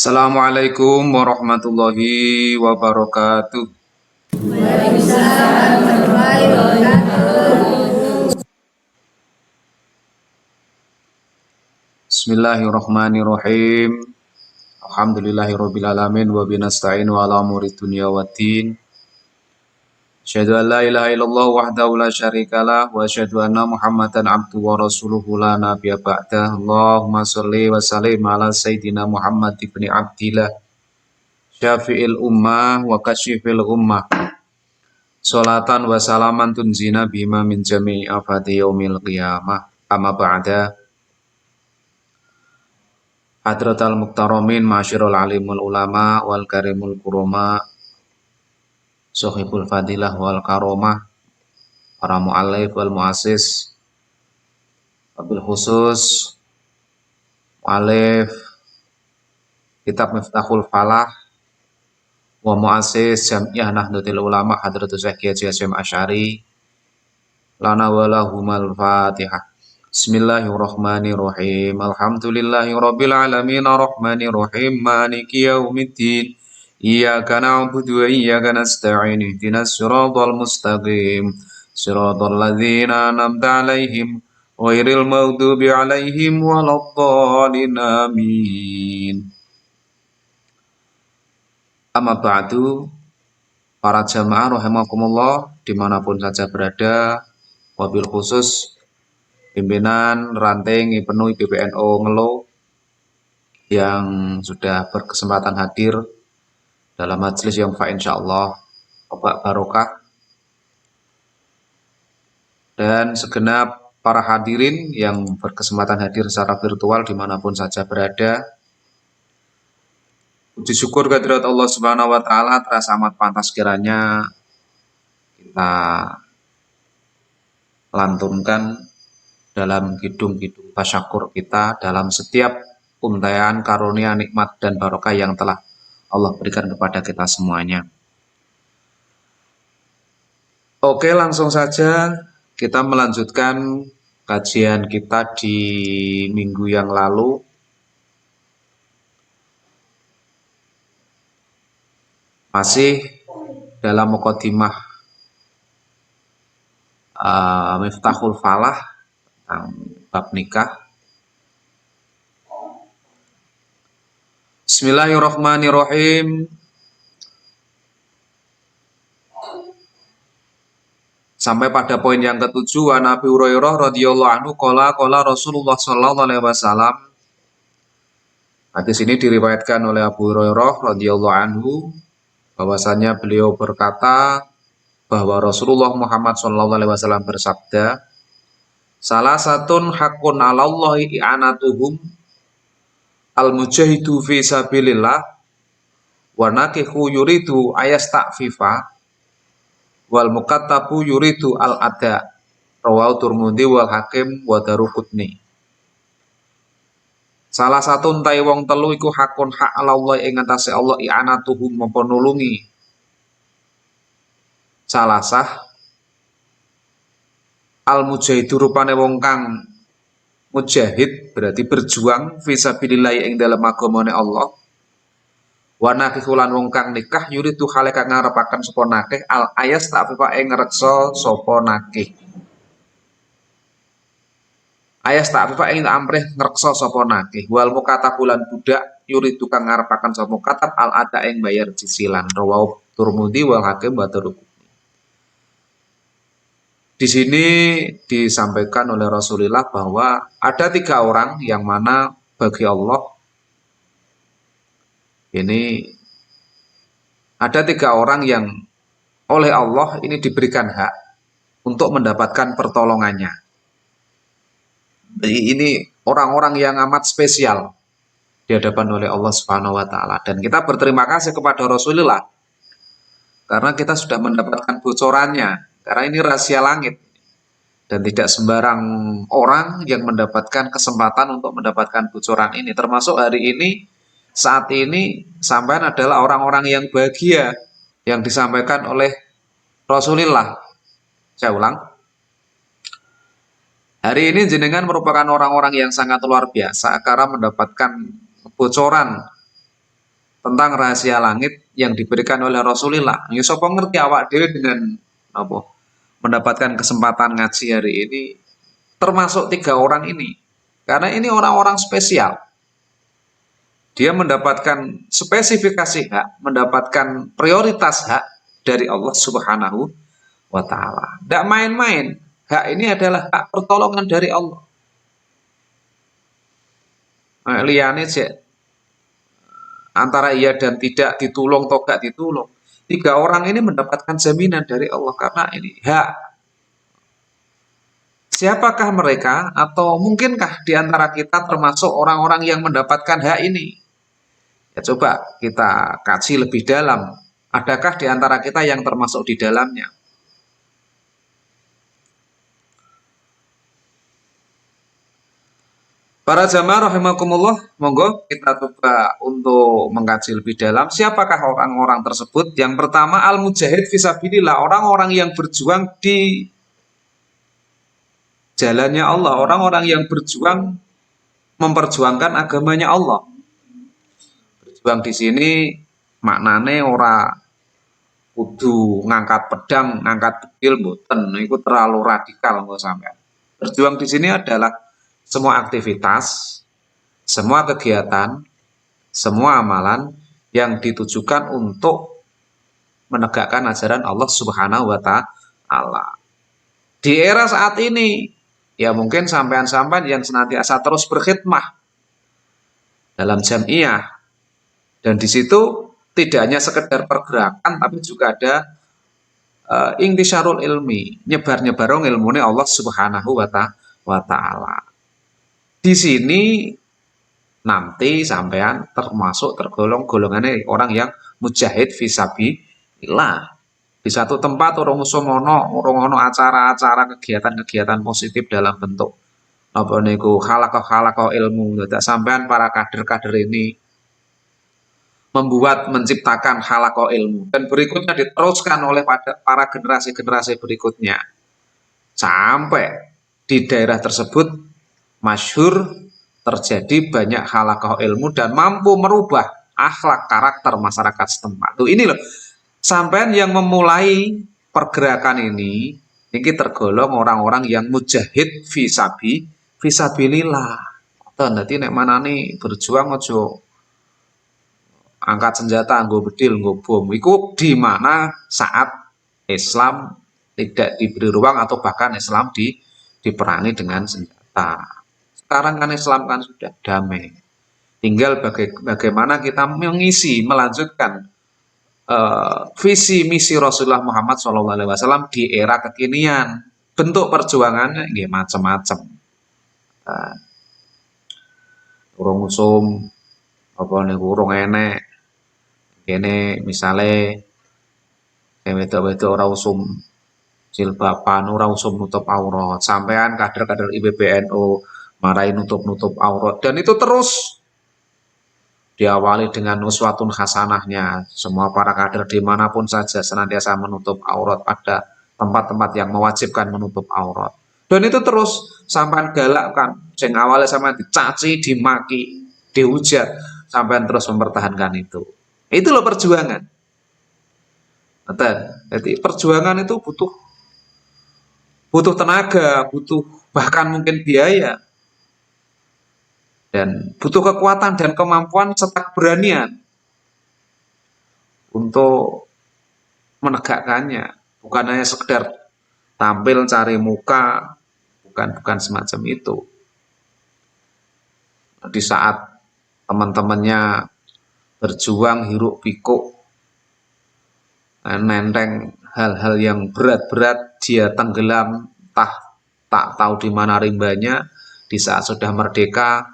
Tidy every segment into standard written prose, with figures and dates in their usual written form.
Assalamualaikum warahmatullahi wabarakatuh. Waalaikumsalam warahmatullahi wabarakatuh. Bismillahirrahmanirrahim. Alhamdulillahirabbil alamin wa binasta'inu ala umuri dunya waddin. Asyhadu an la ilaha illallah wahdahu la syarikalah wa asyhadu anna Muhammadan abduhu wa rasuluhu la nabiyya ba'dah. Allahumma shalli wa sallim ala sayyidina Muhammad ibni Abdillah syafi'il ummah wa kasyifil ummah. Salatan wa salaman tunzina bima min jami'i afati yaumil qiyamah. Amma ba'da. Hadratal Muktaramin, Masyirul Alimul Ulama, Wal Karimul Kuroma, Sohibul Fadilah Wal Karomah, para mu'alif wal mu'asis, wabil khusus mu'alif kitab Miftahul Falah wa mu'asis Jam'iyah Nahdlatul Ulama Hadratus Syekh Haji Hasyim Asy'ari lana walahumal Fatihah. Bismillahirrahmanirrahim. Alhamdulillahirabbil alamin arrahmanirrahim maliki yaumiddin. Iyyaka na'budu wa iyyaka nasta'in. Ihdinas siratal mustaqim. Siratal ladzina an'amta 'alaihim ghairil maghdubi 'alaihim waladdallin. Amin. Amma ba'du, para jamaah rahimakumullah dimanapun saja berada, wabil khusus pimpinan ranting IPNU IPBNU Ngelo yang sudah berkesempatan hadir dalam majelis yang insyaallah barokah, dan segenap para hadirin yang berkesempatan hadir secara virtual dimanapun saja berada. Puji syukur kehadirat Allah Subhanahu wa Ta'ala, terasa amat pantas kiranya kita lantunkan dalam kidung-kidung tasyakur kita dalam setiap untaian karunia nikmat dan barokah yang telah Allah berikan kepada kita semuanya. Oke, langsung saja kita melanjutkan kajian kita di minggu yang lalu. Masih dalam muqaddimah Miftahul Falah tentang bab nikah. Bismillahirrahmanirrahim. Sampai pada poin yang ketujuh, an Abi Hurairah radhiyallahu anhu qala Rasulullah sallallahu alaihi wasallam. Hadis ini diriwayatkan oleh Abu Hurairah radhiyallahu anhu bahwasanya beliau berkata bahwa Rasulullah Muhammad sallallahu alaihi wasallam bersabda, salah satun hakun 'alallahi i'anatuhum al-mujahidu fi sabilillah wa nakihu yuridu ayasta'fifa wal mukattabu yuridu al-ada. Rawahu Tirmidzi wal Hakim wa Daruqutni. Salah satu entai wong telu iku hakun hak Allah ing atase Allah i'anatuhum apa nulungi salah sah al-mujahidu rupane wong kang mujahid berarti berjuang fisabilillah ing dalam agamane Allah. Wa nakikulan wong kang nikah yuridu hale kang ngarepaken sapa nakih al ayas ta'fifa ing ngreksa sapa nakih. Ayas ta'fifa ing amrih ngreksa sapa nakih. Wal mukatabulan budak yuridu kang ngarepaken sapa mukatab al ada ing bayar cicilan. Rawahu Tirmidzi wal Hakim wa Daruqutni. Di sini disampaikan oleh Rasulullah bahwa ada 3 orang yang mana bagi Allah ini ada 3 orang yang oleh Allah ini diberikan hak untuk mendapatkan pertolongannya. Ini orang-orang yang amat spesial di hadapan oleh Allah Subhanahu wa Ta'ala, dan kita berterima kasih kepada Rasulullah karena kita sudah mendapatkan bocorannya. Karena ini rahasia langit dan tidak sembarang orang yang mendapatkan kesempatan untuk mendapatkan bocoran ini. Termasuk hari ini, saat ini sampean adalah orang-orang yang bahagia yang disampaikan oleh Rasulullah. Saya ulang. Hari ini jenengan merupakan orang-orang yang sangat luar biasa karena mendapatkan bocoran tentang rahasia langit yang diberikan oleh Rasulullah. Ya sapa ngerti awak dhewe dengan apa mendapatkan kesempatan ngaji hari ini termasuk 3 orang ini. Karena ini orang-orang spesial. Dia mendapatkan spesifikasi hak, mendapatkan prioritas hak dari Allah Subhanahu wa taala. Tidak main-main. Hak ini adalah hak pertolongan dari Allah. Liyane cek antara iya dan tidak, ditulung atau gak ditulung. 3 orang ini mendapatkan jaminan dari Allah karena ini hak. Siapakah mereka atau mungkinkah di antara kita termasuk orang-orang yang mendapatkan hak ini? Ya coba kita kaji lebih dalam. Adakah di antara kita yang termasuk di dalamnya? Para jamaah rahimakumullah, monggo kita coba untuk mengkaji lebih dalam siapakah orang-orang tersebut. Yang pertama al-mujahid fisabilillah, orang-orang yang berjuang di jalannya Allah, orang-orang yang berjuang memperjuangkan agamanya Allah. Berjuang di sini maknane ora kudu ngangkat pedang, ngangkat bekil mboten, itu terlalu radikal kok sampean. Berjuang di sini adalah semua aktivitas, semua kegiatan, semua amalan yang ditujukan untuk menegakkan ajaran Allah Subhanahu wa taala. Di era saat ini, ya mungkin sampean-sampean yang senantiasa terus berkhidmah dalam jamiah, dan di situ tidak hanya sekedar pergerakan, tapi juga ada intisyarul ilmi, nyebar-nyebar ilmune Allah Subhanahu wa taala. Di sini nanti sampean termasuk tergolong golongannya orang yang mujahid fisabilillah. Di satu tempat urung ono acara-acara kegiatan-kegiatan positif dalam bentuk apa niku halaqah ilmu. Dadak sampean para kader-kader ini membuat menciptakan halaqah ilmu dan berikutnya diteruskan oleh para generasi-generasi berikutnya sampai di daerah tersebut masyhur terjadi banyak halaqah ilmu dan mampu merubah akhlak karakter masyarakat setempat. Tuh ini loh, sampean yang memulai pergerakan ini tergolong orang-orang yang mujahid fisabilillah. Nanti nek manani berjuang aja angkat senjata, nggo bedil, nggo bom. Iku di mana saat Islam tidak diberi ruang atau bahkan Islam diperangi dengan senjata. Sekarang kan Islam kan sudah damai. Tinggal bagaimana kita mengisi, melanjutkan visi misi Rasulullah Muhammad SAW di era kekinian. Bentuk perjuangannya nggih macam-macam. Urung usum apa niku urung enek. Kene misale wedok-wedok ora usum jilbaban, ora usum nutup aurat. Sampean kader-kader IPBNU marahi nutup-nutup aurat, dan itu terus diawali dengan uswatun hasanahnya. Semua para kader dimanapun saja senantiasa menutup aurat, pada tempat-tempat yang mewajibkan menutup aurat, dan itu terus sampai galakkan. Sing awalnya sampai dicaci, dimaki, dihujat, sampai terus mempertahankan itu. Itu loh perjuangan. Jadi perjuangan itu butuh tenaga, butuh bahkan mungkin biaya, dan butuh kekuatan dan kemampuan serta keberanian untuk menegakkannya. Bukan hanya sekedar tampil cari muka, bukan semacam itu. Di saat teman-temannya berjuang hiruk pikuk, nenteng hal-hal yang berat-berat, dia tenggelam, tak tahu di mana rimbanya. Di saat sudah merdeka,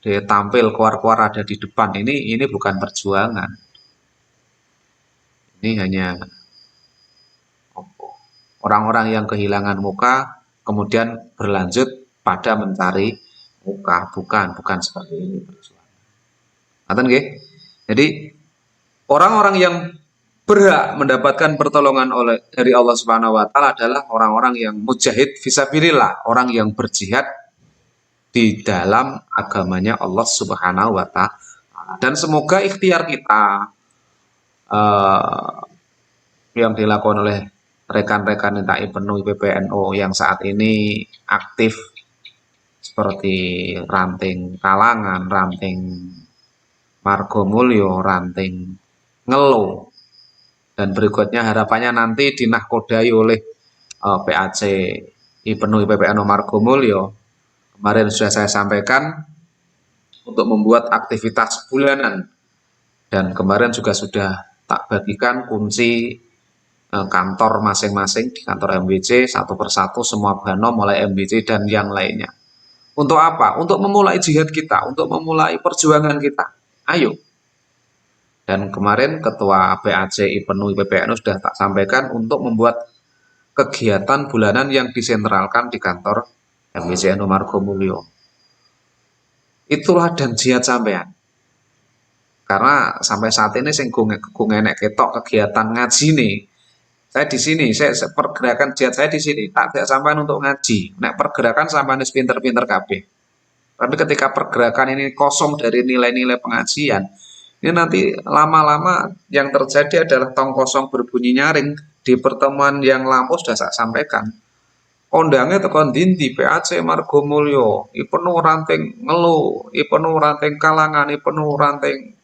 dia tampil keluar-keluar ada di depan. Ini bukan perjuangan. Ini hanya orang-orang yang kehilangan muka kemudian berlanjut pada mencari muka. Bukan seperti ini perjuangan. Ngaten nggih? Jadi orang-orang yang berhak mendapatkan pertolongan dari Allah Subhanahu wa taala adalah orang-orang yang mujahid fisabilillah, orang yang berjihad di dalam agamanya Allah Subhanahu wa taala. Dan semoga ikhtiar kita yang dilakukan oleh rekan-rekan TAI Penuh PPNU yang saat ini aktif seperti Ranting Kalangan, Ranting Margomulyo, Ranting Ngelo, dan berikutnya harapannya nanti dinahkodai oleh PAC Penuh PPNU Margomulyo. Kemarin sudah saya sampaikan untuk membuat aktivitas bulanan, dan kemarin juga sudah tak bagikan kunci kantor masing-masing di kantor MBC satu persatu, semua banom mulai MBC dan yang lainnya. Untuk apa? Untuk memulai jihad kita, untuk memulai perjuangan kita. Ayo. Dan kemarin Ketua PAC Penuh PPNU sudah tak sampaikan untuk membuat kegiatan bulanan yang disentralkan di kantor MBC Margomulyo. Itulah dan jihad sampean. Karena sampai saat ini sing enek ketok kegiatan ngaji nih. Saya di sini, saya pergerakan jihad saya di sini tak sampean untuk ngaji. Nek pergerakan sampean wis pinter-pinter kabeh. Tapi ketika pergerakan ini kosong dari nilai-nilai pengajian, ini nanti lama-lama yang terjadi adalah tong kosong berbunyi nyaring. Di pertemuan yang lampau sudah saya sampaikan. Kondangnya tekan dindi PAC Margomulyo, penuh Ranting Ngelo, penuh Ranting Kalangan, penuh Ranting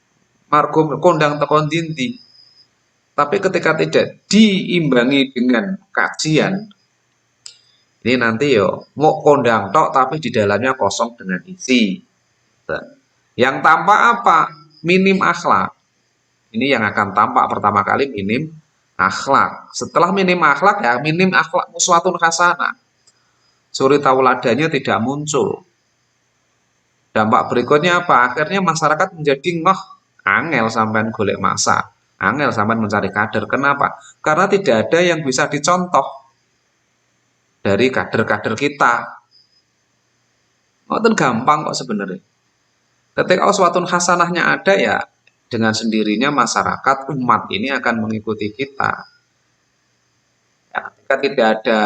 Margomulyo, kondang tekan dindi. Tapi ketika tidak diimbangi dengan kajian, ini nanti yo mau kondang tok tapi di dalamnya kosong dengan isi. Yang tampak apa? Minim akhlak. Ini yang akan tampak pertama kali, minim akhlak. Setelah minim akhlak ya minim akhlak uswatun hasanah. Suri tauladanya tidak muncul. Dampak berikutnya apa? Akhirnya masyarakat menjadi angel sampean golek masa. Angel sampean mencari kader. Kenapa? Karena tidak ada yang bisa dicontoh dari kader-kader kita. Ngoten gampang kok sebenarnya. Ketika uswatun hasanahnya ada ya dengan sendirinya masyarakat umat ini akan mengikuti kita. Ya, ketika tidak ada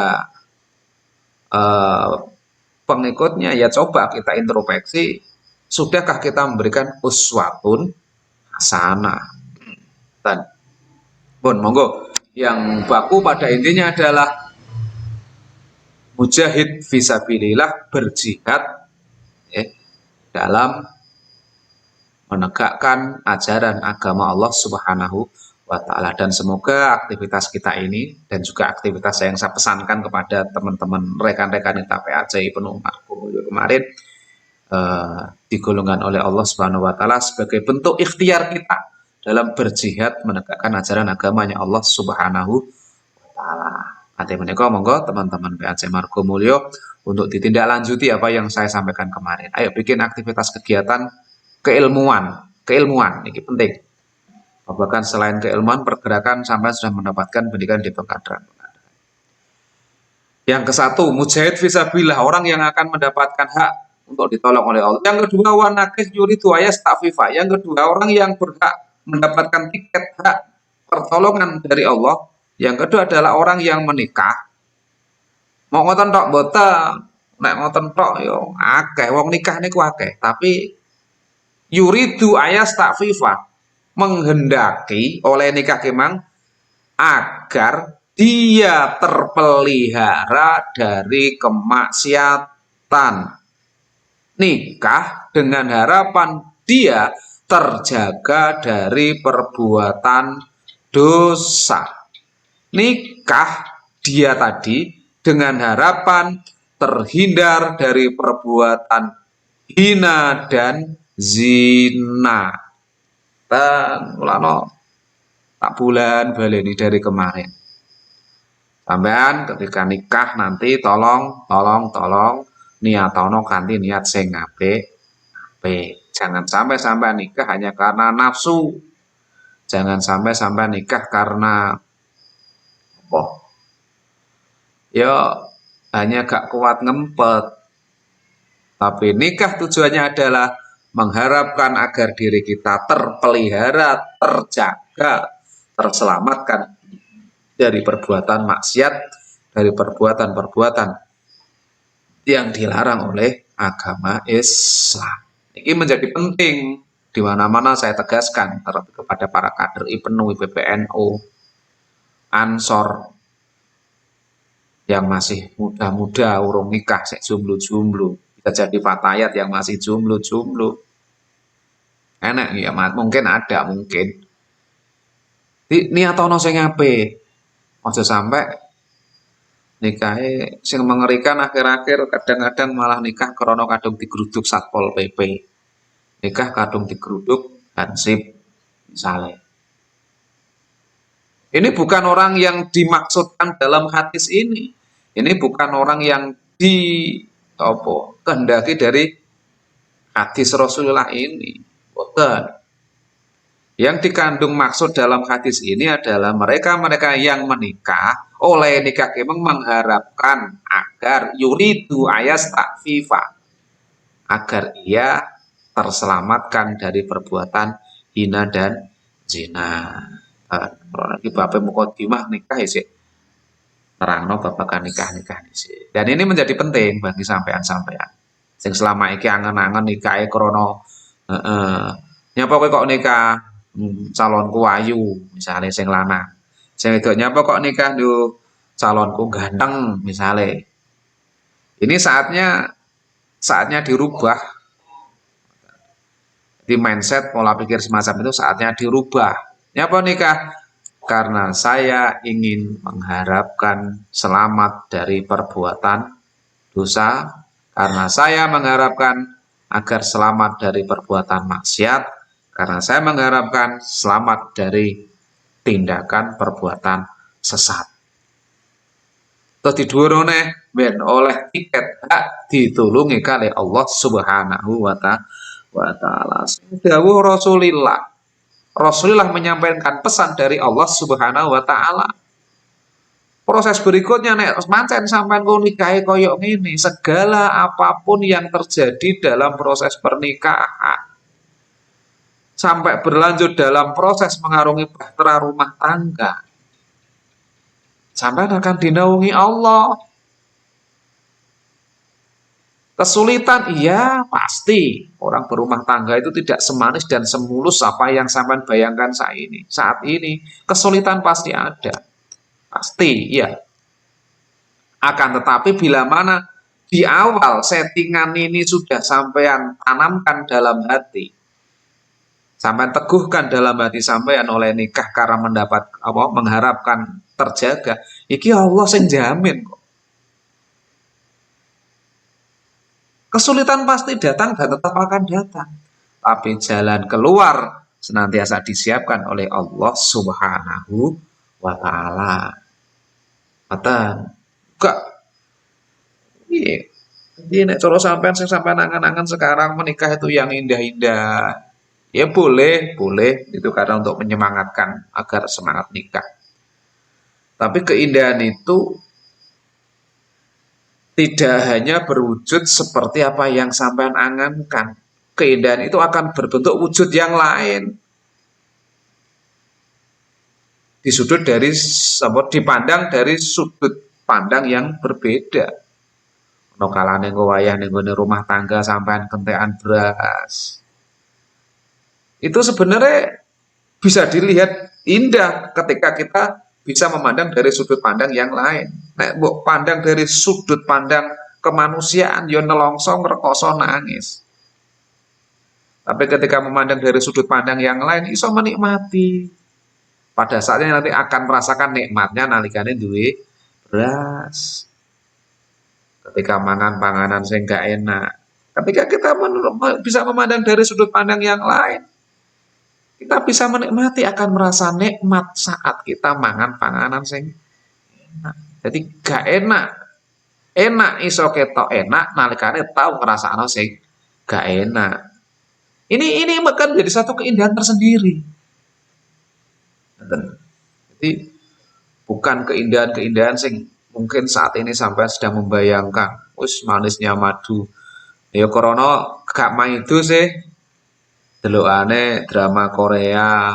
pengikutnya ya coba kita introspeksi, sudahkah kita memberikan uswatun hasanah? Dan monggo yang baku pada intinya adalah mujahid fisabilillah, berjihad dalam menegakkan ajaran agama Allah Subhanahu wa Ta'ala. Dan semoga aktivitas kita ini dan juga aktivitas yang saya pesankan kepada teman-teman rekan-rekan PAC Penuh Margomulyo kemarin digolongkan oleh Allah Subhanahu wa Ta'ala sebagai bentuk ikhtiar kita dalam berjihad menegakkan ajaran agamanya Allah Subhanahu wa Ta'ala. Nanti menika monggo teman-teman PAC Margomulyo untuk ditindaklanjuti apa yang saya sampaikan kemarin. Ayo bikin aktivitas kegiatan keilmuan ini penting. Bahkan selain keilmuan, pergerakan sampai sudah mendapatkan pendidikan di pengkaderan. Yang ke-1, mujahid fisabilillah, orang yang akan mendapatkan hak untuk ditolong oleh Allah. Yang kedua, wanakis yuridu ayasta'fifa. Yang kedua, orang yang berhak mendapatkan tiket hak pertolongan dari Allah. Yang kedua adalah orang yang menikah. Mau ngoten tok boten, nek ngoten tok yo akeh wong nikah niku akeh, tapi yuridu ayasta'fifa, menghendaki oleh nikah kemang agar dia terpelihara dari kemaksiatan. Nikah dengan harapan dia terjaga dari perbuatan dosa. Nikah dia tadi dengan harapan terhindar dari perbuatan hina dan zina. Dan ulama tak bulan baleni dari kemarin. Sampean ketika nikah nanti tolong niatono kanthi niat sing apik. Jangan sampai nikah hanya karena nafsu. Jangan sampai nikah karena ya hanya gak kuat ngempet. Tapi nikah tujuannya adalah mengharapkan agar diri kita terpelihara, terjaga, terselamatkan dari perbuatan maksiat, dari perbuatan-perbuatan yang dilarang oleh agama Islam. Ini menjadi penting. di mana-mana saya tegaskan terlebih kepada para kader IPNU, IPPNU, Ansor yang masih muda-muda urung nikah sek jomblo-jomblo, bisa jadi fatayat yang masih jomblo-jomblo. Enak ya, mungkin ada mungkin. Niatono sing apik. Aja sampai nikahnya sing mengerikan akhir-akhir kadang-kadang malah nikah krana kadung digeruduk Satpol PP. Nikah kadung digeruduk Hansip misalnya. Ini bukan orang yang dimaksudkan dalam hadis ini. Ini bukan orang yang kehendaki dari hadis Rasulullah ini. Bukan. Yang dikandung maksud dalam hadis ini adalah mereka-mereka yang menikah oleh nikah memang mengharapkan agar yuridu ayas takfifa, agar ia terselamatkan dari perbuatan hina dan zina. Lagi bapak mukadimah nikah sih, terangno babakan nikah sih. Dan ini menjadi penting bagi sampean-sampean. Sing selama iki angen-angen nikahe krana nyapa kowe kok nikah calonku ayu misalnya sing lanang. Sing wedok nyapa kok nikah yo calonku ganteng misalnya. Ini saatnya dirubah. Di mindset pola pikir semacam itu saatnya dirubah. Nyapa nikah? Karena saya ingin mengharapkan selamat dari perbuatan dosa, karena saya mengharapkan agar selamat dari perbuatan maksiat, karena saya mengharapkan selamat dari tindakan perbuatan sesat. Terus didurone ben oleh tiket hak ditulungi kali Allah Subhanahu wa ta'ala. Dawuh Rasulullah menyampaikan pesan dari Allah Subhanahu wa ta'ala. Proses berikutnya nek mancen sampean kok nikahe koyok ngene, segala apapun yang terjadi dalam proses pernikahan sampai berlanjut dalam proses mengarungi bahtera rumah tangga, sampean akan dinaungi Allah. Kesulitan iya pasti, orang berumah tangga itu tidak semanis dan semulus apa yang sampean bayangkan saat ini. Kesulitan pasti ada, pasti ya. Akan tetapi bila mana di awal settingan ini sudah sampean tanamkan dalam hati, sampean teguhkan dalam hati sampean oleh nikah karena mengharapkan terjaga, iki Allah sing jamin kok. Kesulitan pasti datang dan tetap akan datang, tapi jalan keluar senantiasa disiapkan oleh Allah Subhanahu wa ta'ala. Enggak. Iya. Jadi nek cara sampean sing sampean angan-angan sekarang menikah itu yang indah-indah. Ya boleh itu karena untuk menyemangatkan agar semangat nikah. Tapi keindahan itu tidak hanya berwujud seperti apa yang sampean angankan. Keindahan itu akan berbentuk wujud yang lain. Dipandang dari sudut pandang yang berbeda. Ono kalane engko wayah ning rumah tangga sampean kentekan beras. Itu sebenarnya bisa dilihat indah ketika kita bisa memandang dari sudut pandang yang lain. Nek mbok pandang dari sudut pandang kemanusiaan yo nelongso ngrekoso nangis. Tapi ketika memandang dari sudut pandang yang lain iso menikmati. Pada saatnya nanti akan merasakan nikmatnya nalikane duwe beras. Ketika mangan panganan sing gak enak. Ketika kita bisa memandang dari sudut pandang yang lain, kita bisa menikmati, akan merasa nikmat saat kita mangan panganan sing enak. Jadi gak enak iso ketok enak nalikane tau ngrasakno sing gak enak. Ini bahkan jadi satu keindahan tersendiri. Jadi bukan keindahan-keindahan sing mungkin saat ini sampai sedang membayangkan, wis manisnya madu. Ya korona gak maido sih. Delokane drama Korea,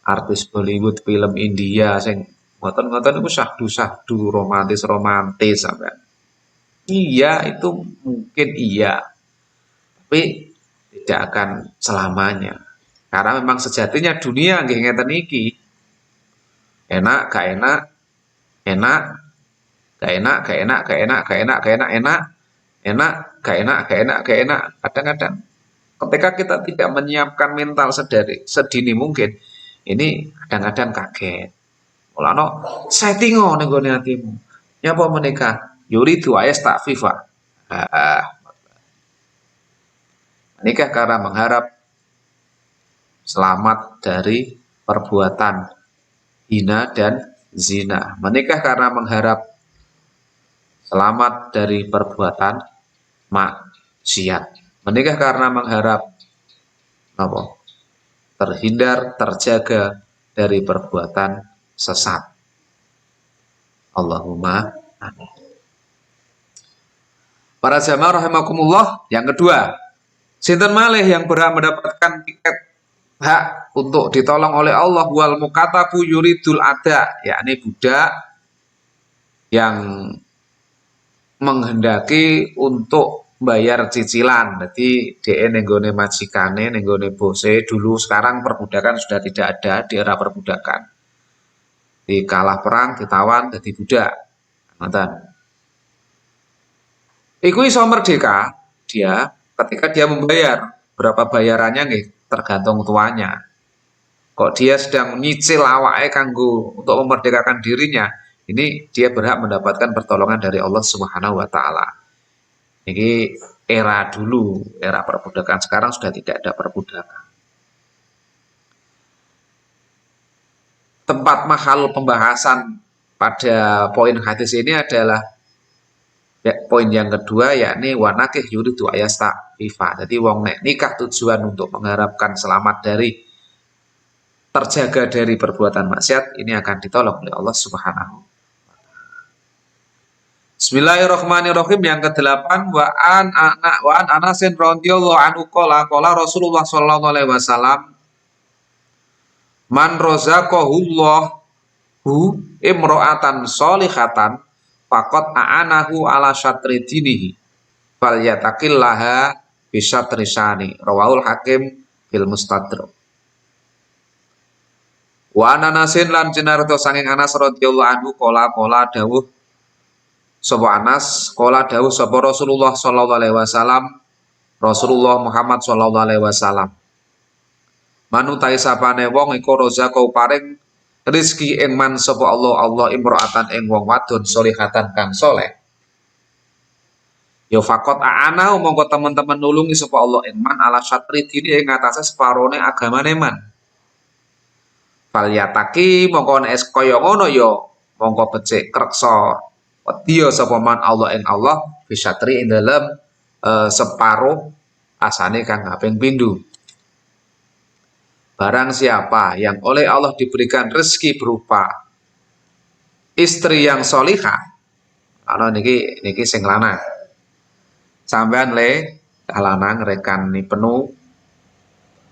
artis Bollywood, film India sing ngoten-ngoten iku syahdu-syahdu, romantis sampean. Iya, itu mungkin iya. Tapi tidak akan selamanya. Karena memang sejatinya dunia nggih ngeten iki. Enak, gak enak, enak, gak enak, gak enak, gak enak, gak enak, gak enak, enak, enak, gak enak, gak enak, gak enak. Kadang-kadang ketika kita tidak menyiapkan mental sedini mungkin, ini kadang-kadang kaget. Mulane settingo ning gone atimu. Nyapa menikah? Yuridu tak FIFA. Menikah karena mengharap selamat dari perbuatan hina dan zina. Menikah karena mengharap selamat dari perbuatan maksiat. Menikah karena mengharap apa? Terhindar, terjaga dari perbuatan sesat. Allahumma amin. Para jamaah rahimakumullah, yang kedua, sinten malih yang berhak mendapatkan tiket hak untuk ditolong oleh Allah wal mukatabu yuridul ada, yakni budak yang menghendaki untuk bayar cicilan. Jadi DE nenggone majikane, nenggone bose dulu, sekarang perbudakan sudah tidak ada di era perbudakan. Di kalah perang ditawan jadi budak. Ngoten. Iku iso merdeka dia ketika dia membayar. Berapa bayarannya nih tergantung tuanya. Kok dia sedang nyicil awake kanggo untuk memerdekakan dirinya, ini dia berhak mendapatkan pertolongan dari Allah Subhanahu wa taala. Ini era dulu, era perbudakan. Sekarang sudah tidak ada perbudakan. Tempat mahal pembahasan pada poin hadis ini adalah poin yang kedua, yakni wanakih yuridu ayasta fifa. Jadi wong nek nikah tujuan untuk mengharapkan selamat dari terjaga dari perbuatan maksiat, ini akan ditolong oleh Allah Subhanahu. Bismillahirrahmanirrahim. Yang ke-8, wa an Anasin radhiyallahu anhu qala Rasulullah sallallahu alaihi wasallam, man razaqahullahu imra'atan sholihatan faqad a'anahu ala syatri dinihi falyataqillaha bi syatri syani. Rawahul Hakim fil Mustadrak. Wa Anasin lan cinarto sanging Anas radhiyallahu anhu qala dawuh sapa Anas, qala dawuh sapa Rasulullah sallallahu alaihi wasallam, Rasulullah Muhammad sallallahu alaihi wasallam, manutai sapane wong iku rozaqo paring rizki ing man sapa Allah imro'atan ing wong wadon solihatan kang soleh. Ya faqat a'ana mongko teman-teman nulungi sapa Allah ing man ala syatri dini ing atase separone agamane man. Fal yataki mongko nek kaya ngono ya mongko becik kreksa dia sapa man Allah ing Allah bisyatri ing dalam separuh asane kang kaping pindho. Barang siapa yang oleh Allah diberikan rezeki berupa istri yang solihah, ana niki sing lanang. Sampean le lanang rekan ni penuh.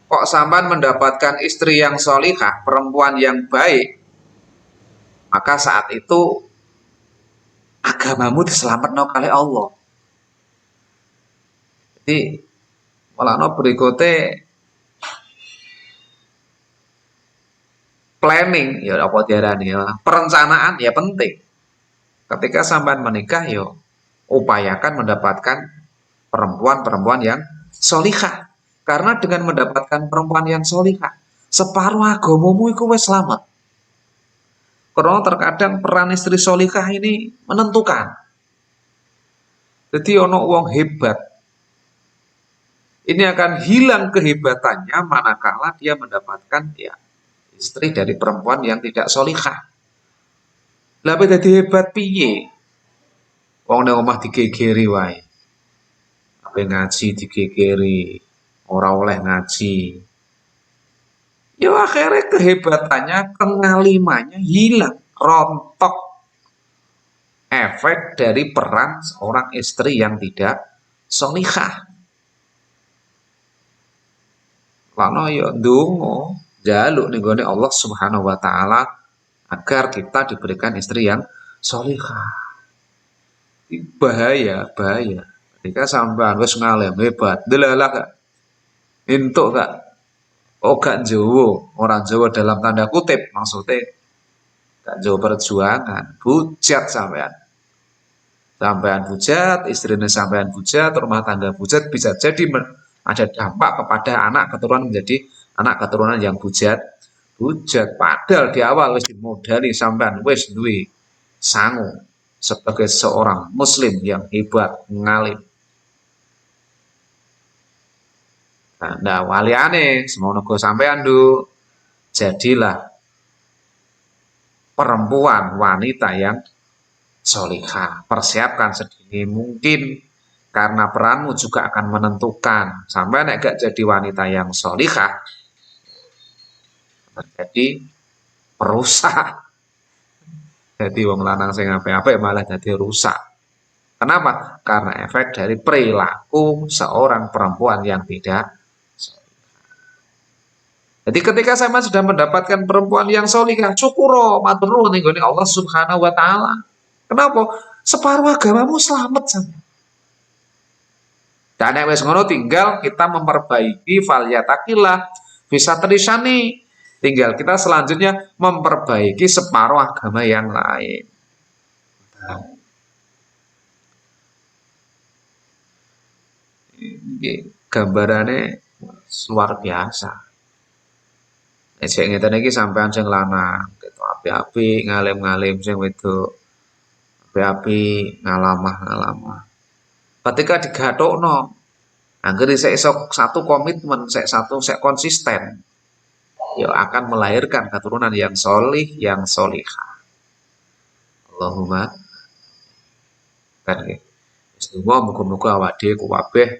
Kok sampean mendapatkan istri yang solihah, perempuan yang baik, maka saat itu agamamu diselametno kali Allah. Jadi malahno berikutnya planning ya apa diarani ya, perencanaan ya penting. Ketika sampean menikah ya upayakan mendapatkan perempuan yang solihah. Karena dengan mendapatkan perempuan yang solihah, separuh agamamu iku wis selamat. Karena terkadang peran istri solihah ini menentukan. Jadi ono wong hebat, ini akan hilang kehebatannya manakala dia mendapatkan ya istri dari perempuan yang tidak solihah. Lah dadi hebat piye? Wong nang omah digegeri wae. Ape ngaji digegeri, ora oleh ngaji. Ya akhirnya kehebatannya, kengalimannya hilang, rontok. Efek dari peran seorang istri yang tidak solihah. Lano ya ndonga jaluk ning gone Allah Subhanahu wa taala agar kita diberikan istri yang solihah. Bahaya. Ketika sampean wis ngalem hebat, delalah Entuk gak? Oh gak Jawa, orang Jawa dalam tanda kutip maksudnya gak Jawa perjuangan, bujat sampean. Sampean bujat, istrinya sampean bujat, rumah tangga bujat, bisa jadi ada dampak kepada anak keturunan menjadi anak keturunan yang bujat. Bujat padahal di awal wis dimodali sampean wis duwe sangu sebagai seorang muslim yang hebat, ngalim. Nah, waliane semono go sampean nduk. Jadilah perempuan wanita yang solihah. Persiapkan sedini mungkin karena peranmu juga akan menentukan. Sampai nek gak jadi wanita yang solihah, terjadi perusak. Jadi wong lanang sing apik-apik malah jadi rusak. Kenapa? Karena efek dari perilaku seorang perempuan yang tidak. Jadi ketika saya sudah mendapatkan perempuan yang solihah, syukur matur nuwun ning Allah Subhanahu wa taala. Kenapa? Separuh agamamu selamat sama. Dan yang wis ngono tinggal kita memperbaiki falyatakillah bisa terisani. Tinggal kita selanjutnya memperbaiki separuh agama yang lain. Ini gambarannya luar biasa. Sing ngeten iki sampean sing lanang, gitu api-api ngalim-ngalim sing wedok. Api-api ngalamah-ngalamah. Ketika digatokno, angger sik satu komitmen, sik konsisten, ya akan melahirkan keturunan yang solih, yang solihah. Allahumma kan nggih. Wis muga-muga awak dhewe kabeh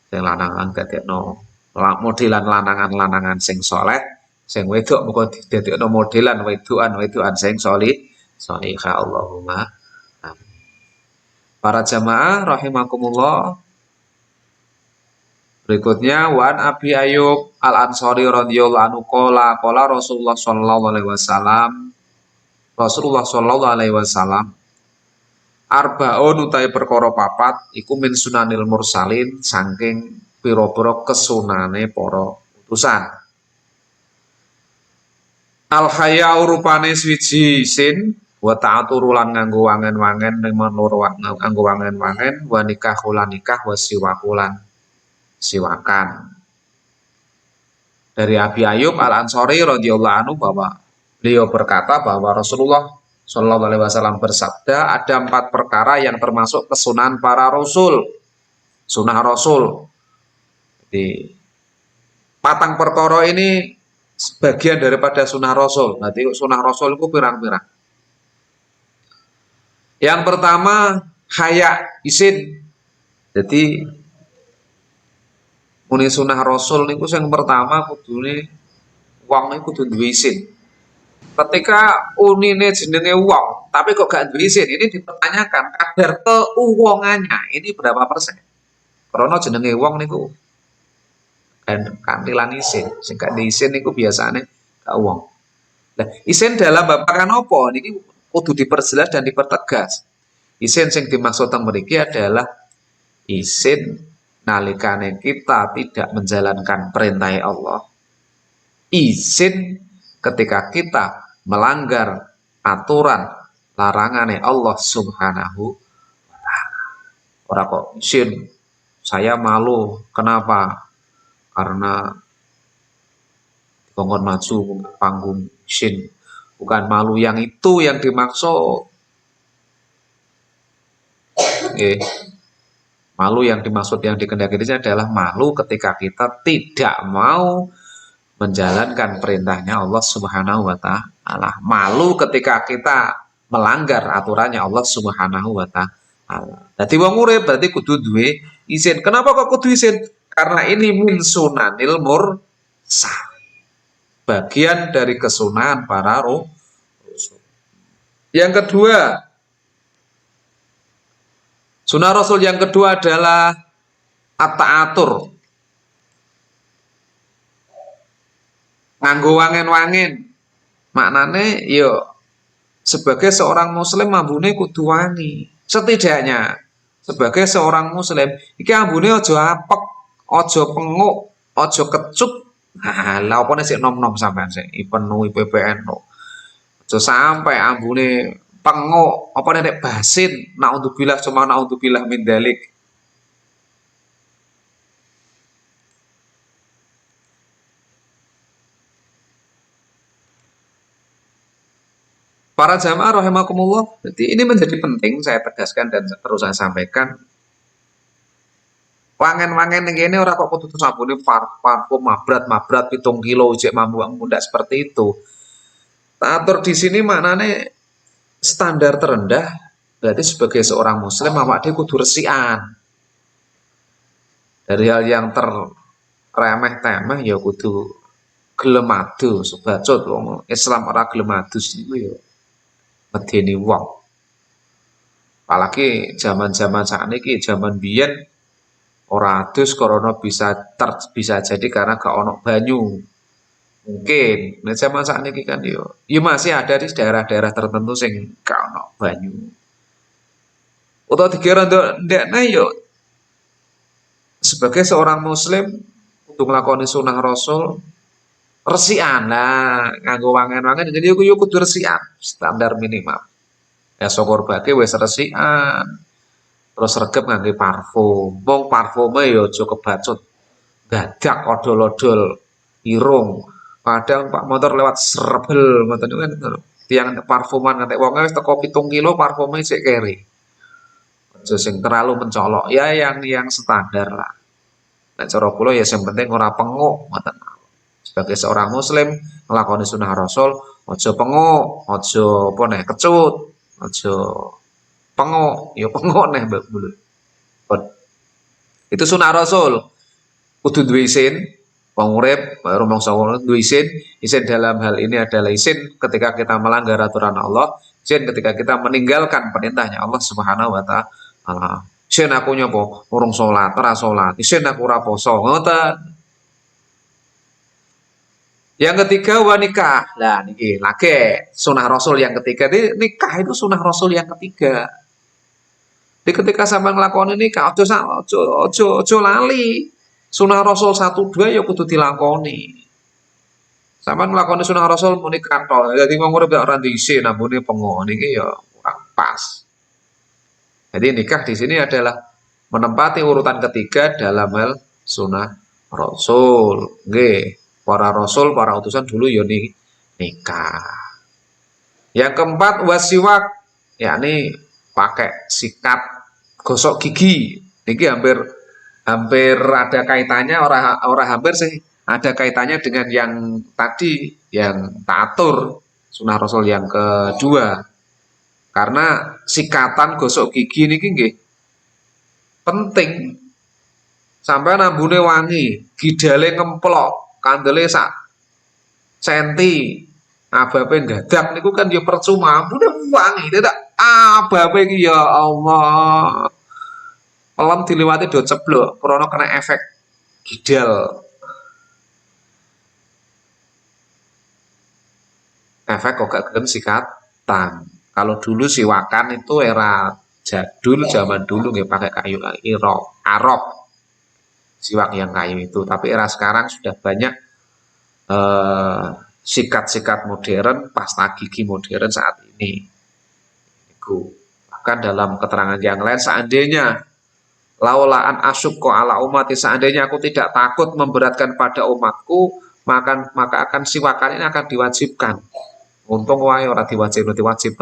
sing lanang dadekno modelan lanangan-lanangan sing soleh, sing wedok muga didadekno modelan wedokan sing solihah. Allahumma amin. Para jamaah rahimakumullah. Berikutnya wan Abi Ayyub Al-Ansari radhiyallahu anhu qala Rasulullah sallallahu alaihi wasallam arbaun utai perkara papat iku min sunanil mursalin saking pira-pira kesunane para utusan. Al haya rupane swiji sin wa ta'aturu lan nganggo wangen-wangen nganggo wangen-wangen wa nikahulan nikah wa siwakulan siwakan. Dari Abi Ayyub Al-Ansari radhiyallahu anhu bahwa beliau berkata bahwa Rasulullah Shallallahu alaihi wasallam bersabda ada 4 perkara yang termasuk kesunahan para rasul. Sunah Rasul. Jadi 4 perkara ini sebagian daripada sunah Rasul. Nanti sunah Rasul itu pirang-pirang. Yang pertama haya isin. Jadi muni sunah Rasul niku sing pertama kudune wong niku kudu duwe isin. Ketika unine jenenge wong, tapi kok gak duwe isin, ini dipertanyakan kadar keuwongannya ini berapa persen. Karena jenenge wong niku kantilan isin, sing gak isin niku biasane gak wong. Nah, isin dalam babagan apa? Niki kudu diperjelas dan dipertegas. Isin sing dimaksud teng mriki adalah isin nalikane kita tidak menjalankan perintah Allah. Izin ketika kita melanggar aturan larangane Allah Subhanahu wa taala. Ora kok izin saya malu. Kenapa? Karena dikongkon maju panggung izin. Bukan malu yang itu yang dimaksud. Malu yang dimaksud yang dikehendaki adalah malu ketika kita tidak mau menjalankan perintahnya Allah Subhanahu wa taala. Malu ketika kita melanggar aturannya Allah Subhanahu wa taala. Dadi wong urip berarti kudu duwe izin. Kenapa kok kudu izin? Karena ini min sunanil mursal. Bagian dari kesunahan para rasul. Yang kedua, sunah Rasul yang kedua adalah at-ta'atur. Nganggo wangen-wangen. Maknane yo sebagai seorang muslim ambune kudu wangi. Setidaknya sebagai seorang muslim iki ambune aja apek, aja penguk, Ojo kecut. Nah, lah opone sik nom-nom sampean sik penuhi PPN no. Aja sampai ambune penguk apa nek basin naudzubillah cuma naudzubillah min dalik. Para jamaah rahimakumullah, jadi ini menjadi penting saya tegaskan dan terus saya sampaikan. Wangen-wangen ini ora kok kudu sabune parfum mabrat 7 kilo ijek mambu ndak seperti itu. Atur di sini maknanya standar terendah berarti sebagai seorang muslim awak dia kudu resikan. Dari hal yang terremeh-temeh ya kudu gelem adu sebacut wong Islam ora gelem adu iku ya medeni wong. Apalagi zaman-zaman sakniki zaman biyen ora adus karena bisa jadi karena gak ono banyu. Mungkin, nah zaman saat ini kan yo masih ada di daerah-daerah tertentu sing gak ono banyu. Utawa dikira ndekne yo sebagai seorang muslim untuk nglakoni sunah rasul resikan lah nganggo wangen-wangen jadi yo kudu resikan standar minimal. Ya syukur bake wis resikan. Terus regep nganggo parfum. Wong parfume yo aja kebacut. Dadak odol-odol irung. Kadang Pak motor lewat serebel ngoten niku kan tiang parfuman ngantek wong wis teko 7 kilo parfume sik keri. Aja sing terlalu mencolok. Ya yang standar lah. Nek cara kula ya sing penting ora penguk ngoten. Sebagai seorang muslim nglakoni sunah rasul aja penguk, aja apa nek kecut, aja penguk, ya penguk neh mbak mulut. Itu sunah rasul. Kudu duwe isin, wong urip rumangsa duwe isin dalam hal ini adalah isin ketika kita melanggar aturan Allah, isin ketika kita meninggalkan perintahnya Allah Subhanahu wa taala. Isin aku nyopo urung salat, ora salat, isin aku ora poso, ngoten. Yang ketiga nikah. Lah niki lagi sunah rasul yang ketiga. Nikah itu sunah rasul yang ketiga. Jadi ketika sampai ngelakoni nikah, ojo lali. Sunah Rasul 1-2 ya kudu dilakoni. Sampai ngelakoni sunah Rasul muni kathol. Jadi wong urip ora diisi nambune pengo niki ya kurang pas. Jadi nikah di sini adalah menempati urutan ketiga dalam hal sunah Rasul. Nggih, para rasul, para utusan dulu ya nikah. Yang keempat wasiwak, yakni pakai sikat gosok gigi. Niki hampir ada kaitannya orang hampir sih ada kaitannya dengan yang tadi yang tatur sunah rasul yang kedua. Karena sikatan gosok gigi niki nggih penting. Sampai nambune wangi, gidale ngemplok, kandele sak senti, abape gadak niku kan ya percuma, udah wangi, tidak abape iki ya Allah. Pelam diliwati do ceblok, krana kena efek gidal. Efek kok gak gelem sikatan. Kalau dulu siwakan itu era jadul zaman dulu nggak pakai kayu arok. Siwak yang kayu itu, tapi era sekarang sudah banyak sikat-sikat modern, pasta gigi modern saat ini. Bahkan dalam keterangan yang lain seandainya laulaan asyukko ala umati, seandainya aku tidak takut memberatkan pada umatku, maka akan siwakan ini akan diwajibkan. Untung wae ora diwajib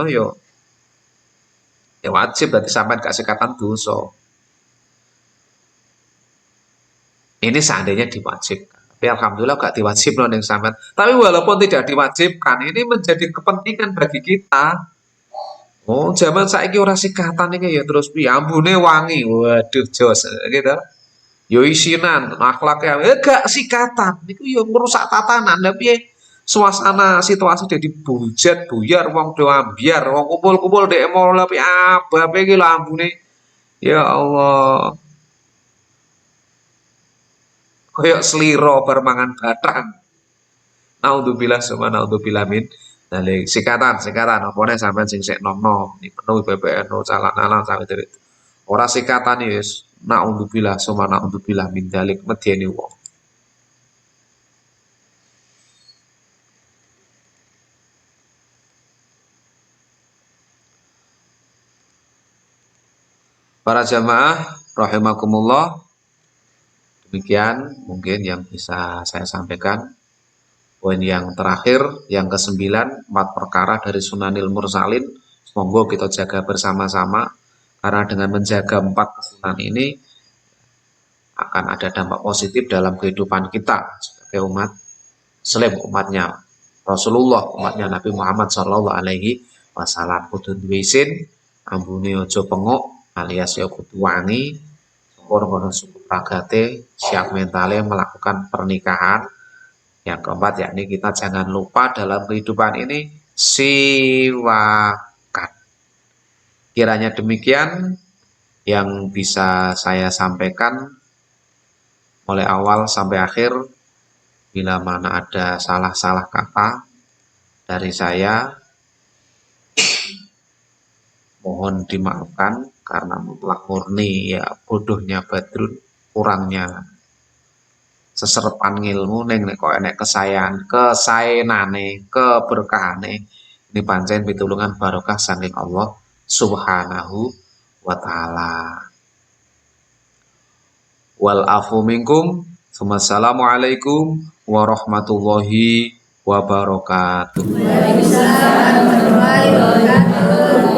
yo. Ya wajib berarti sampai gak sikatan dosa. Ini seandainya diwajibkan. Tapi alhamdulillah gak diwajib loh yang sampean. Tapi walaupun tidak diwajibkan, ini menjadi kepentingan bagi kita. Oh, zaman saiki ora sikatan iki ya terus piye ambune wangi. Waduh jos gitu. Yo isinan akhlaknya gak sikatan niku yo merusak tatanan. Tapi suasana situasi jadi bujat buyar wong do ambiar wong kumpul-kumpul ndek mall tapi apa iki lho ambune. Ya Allah. Koyok seliro permangan batang. Naudzubillah summa naudzubillah min. Dalik sikatan opone sampean sing sik nom-nom iki penuh BPN calan-calan sampe itu. Ora sikatan yes naudzubillah summa naudzubillah min dalik medeni wong. Para jamaah rahimakumullah, demikian mungkin yang bisa saya sampaikan. Poin yang terakhir, yang ke-9, 4 perkara dari Sunanil Mursalin. Semoga kita jaga bersama-sama, karena dengan menjaga 4 kesunan ini akan ada dampak positif dalam kehidupan kita sebagai umat Muslim, umatnya Rasulullah, umatnya Nabi Muhammad Shallallahu Alaihi Wasallam. Kudu duwisin, ambune ojo pengok, alias ya kudu wangi, ngono cukup ragate, siap mentale melakukan pernikahan. Yang keempat, yakni kita jangan lupa dalam kehidupan ini siwakan. Kiranya demikian yang bisa saya sampaikan mulai awal sampai akhir. Bila mana ada salah-salah kata dari saya, mohon dimaafkan karena mutlak murni ya bodohnya Badrun, kurangnya seserepan ngilmu ning nek kok enek kesaenane, keberkahane. Ini pancen pitulungan barokah saking Allah Subhanahu wa taala. Wal afu minkum. Wassalamualaikum warahmatullahi wabarakatuh. Waalaikumsalam warahmatullahi wabarakatuh.